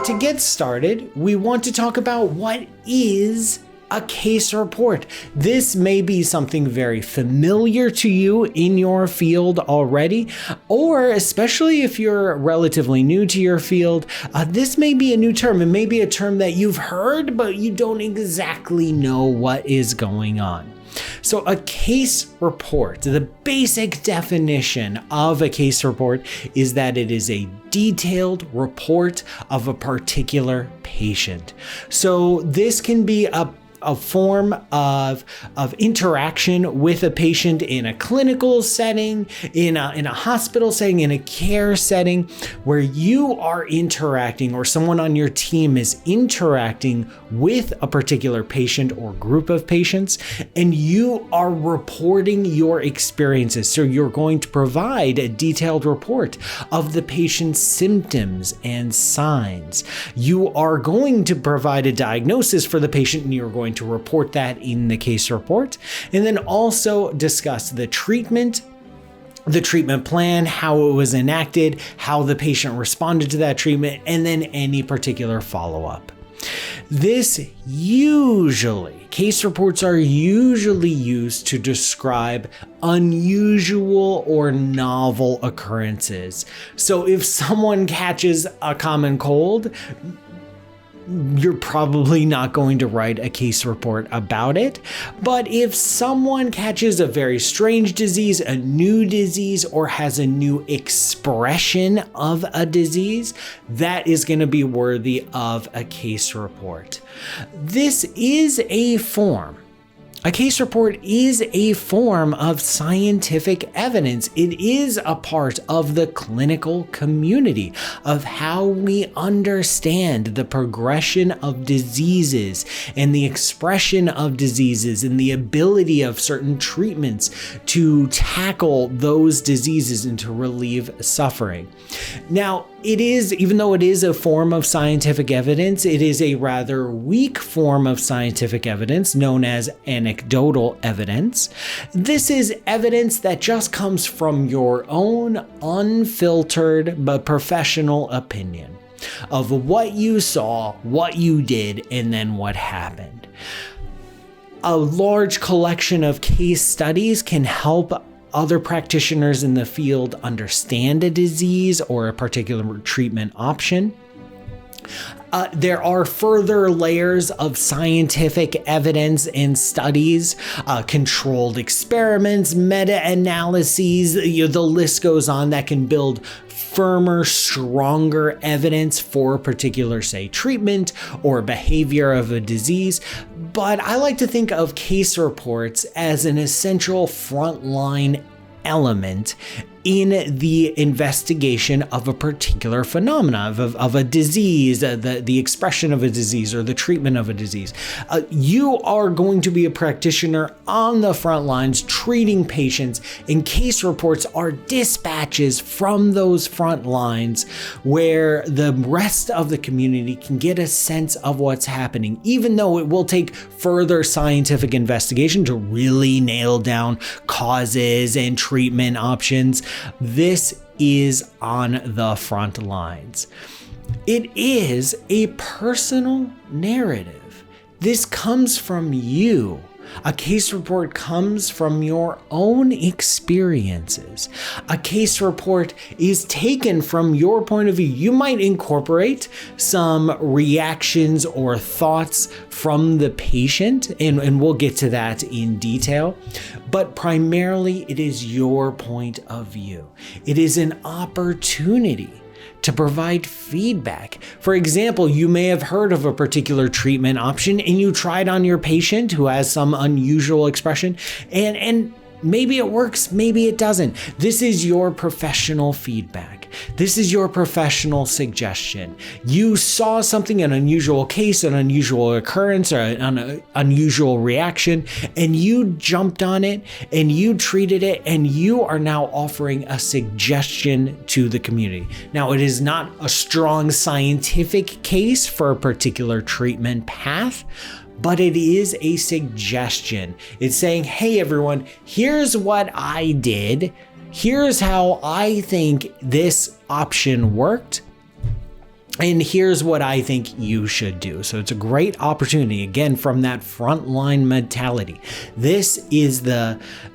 to get started, we want to talk about what is a case report. This may be something very familiar to you in your field already, or especially if you're relatively new to your field, this may be a new term. It may be a term that you've heard, but you don't exactly know what is going on. So a case report, the basic definition of a case report is that it is a detailed report of a particular patient. So this can be a form of interaction with a patient in a clinical setting, in a hospital setting, in a care setting, where you are interacting or someone on your team is interacting with a particular patient or group of patients, and you are reporting your experiences. So you're going to provide a detailed report of the patient's symptoms and signs. You are going to provide a diagnosis for the patient, and you're going to report that in the case report, and then also discuss the treatment plan, how it was enacted, how the patient responded to that treatment, and then any particular follow-up. Case reports are usually used to describe unusual or novel occurrences. So if someone catches a common cold, you're probably not going to write a case report about it. But if someone catches a very strange disease, a new disease, or has a new expression of a disease, that is going to be worthy of a case report. A case report is a form of scientific evidence. It is a part of the clinical community of how we understand the progression of diseases and the expression of diseases and the ability of certain treatments to tackle those diseases and to relieve suffering. Now, even though it is a form of scientific evidence, it is a rather weak form of scientific evidence known as anecdotal evidence. This is evidence that just comes from your own unfiltered but professional opinion of what you saw, what you did, and then what happened. A large collection of case studies can help other practitioners in the field understand a disease or a particular treatment option. There are further layers of scientific evidence and studies, controlled experiments, meta-analyses, the list goes on, that can build firmer, stronger evidence for a particular, say, treatment or behavior of a disease. But I like to think of case reports as an essential frontline element in the investigation of a particular phenomena, of a disease, the expression of a disease or the treatment of a disease. You are going to be a practitioner on the front lines treating patients, and case reports are dispatches from those front lines where the rest of the community can get a sense of what's happening, even though it will take further scientific investigation to really nail down causes and treatment options. This is on the front lines. It is a personal narrative. This comes from you. A case report comes from your own experiences. A case report is taken from your point of view. You might incorporate some reactions or thoughts from the patient, and we'll get to that in detail. But primarily, it is your point of view. It is an opportunity to provide feedback. For example, you may have heard of a particular treatment option and you tried on your patient who has some unusual expression, and maybe it works, maybe it doesn't. This is your professional feedback. This is your professional suggestion. You saw something, an unusual case, an unusual occurrence, or an unusual reaction, and you jumped on it and you treated it, and you are now offering a suggestion to the community. Now, it is not a strong scientific case for a particular treatment path, but it is a suggestion. It's saying, hey everyone, here's what I did. Here's how I think this option worked. And here's what I think you should do. So it's a great opportunity, again, from that frontline mentality.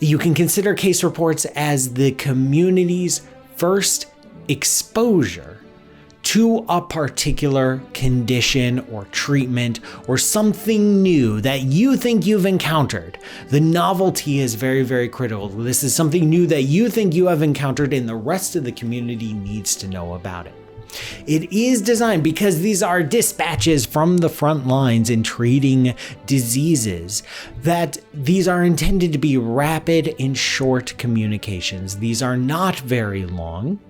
You can consider case reports as the community's first exposure to a particular condition or treatment or something new that you think you've encountered. The novelty is very, very critical. This is something new that you think you have encountered and the rest of the community needs to know about it. It is designed because these are dispatches from the front lines in treating diseases, that these are intended to be rapid and short communications. These are not very long.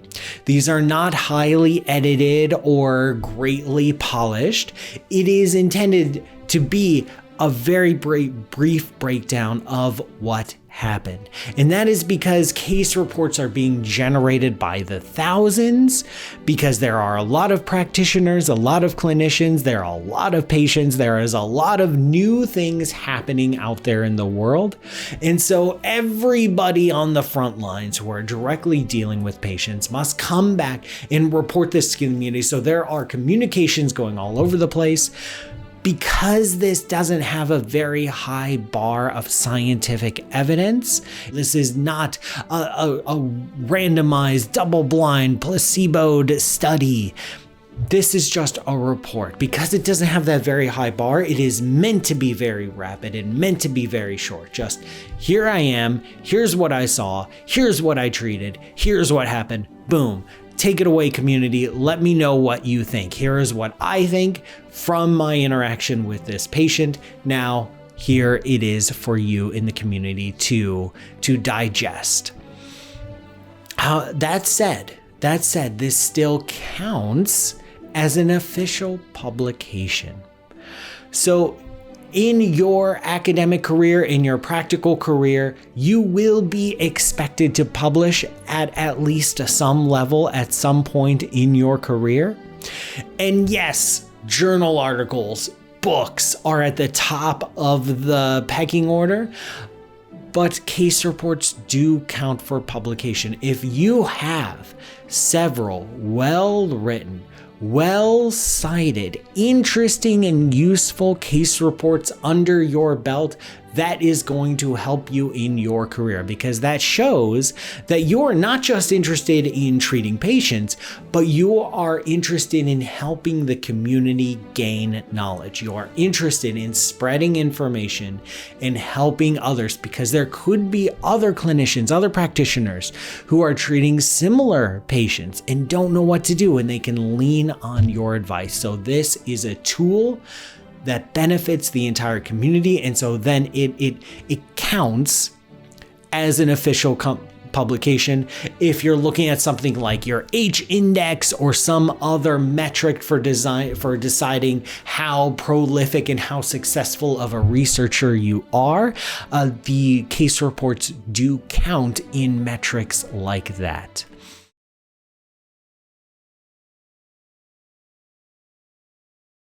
These are not highly edited or greatly polished. It is intended to be a very brief breakdown of what happened. And that is because case reports are being generated by the thousands, because there are a lot of practitioners, a lot of clinicians, there are a lot of patients, there is a lot of new things happening out there in the world. And so everybody on the front lines who are directly dealing with patients must come back and report this to the community. So there are communications going all over the place. Because this doesn't have a very high bar of scientific evidence, this is not a randomized, double-blind, placeboed study. This is just a report. Because it doesn't have that very high bar, it is meant to be very rapid and meant to be very short. Just, here I am, here's what I saw, here's what I treated, here's what happened, boom. Take it away, community. Let me know what you think. Here is what I think from my interaction with this patient. Now, here it is for you in the community to digest. That said, this still counts as an official publication. So in your academic career, in your practical career, you will be expected to publish at least some level at some point in your career. And yes, journal articles, books are at the top of the pecking order, but case reports do count for publication. If you have several well-written, well-cited, interesting and useful case reports under your belt, that is going to help you in your career, because that shows that you're not just interested in treating patients, but you are interested in helping the community gain knowledge. You are interested in spreading information and helping others, because there could be other clinicians, other practitioners who are treating similar patients and don't know what to do, and they can lean on your advice. So this is a tool that benefits the entire community, and so then it counts as an official publication. If you're looking at something like your H-index or some other metric for deciding how prolific and how successful of a researcher you are, the case reports do count in metrics like that.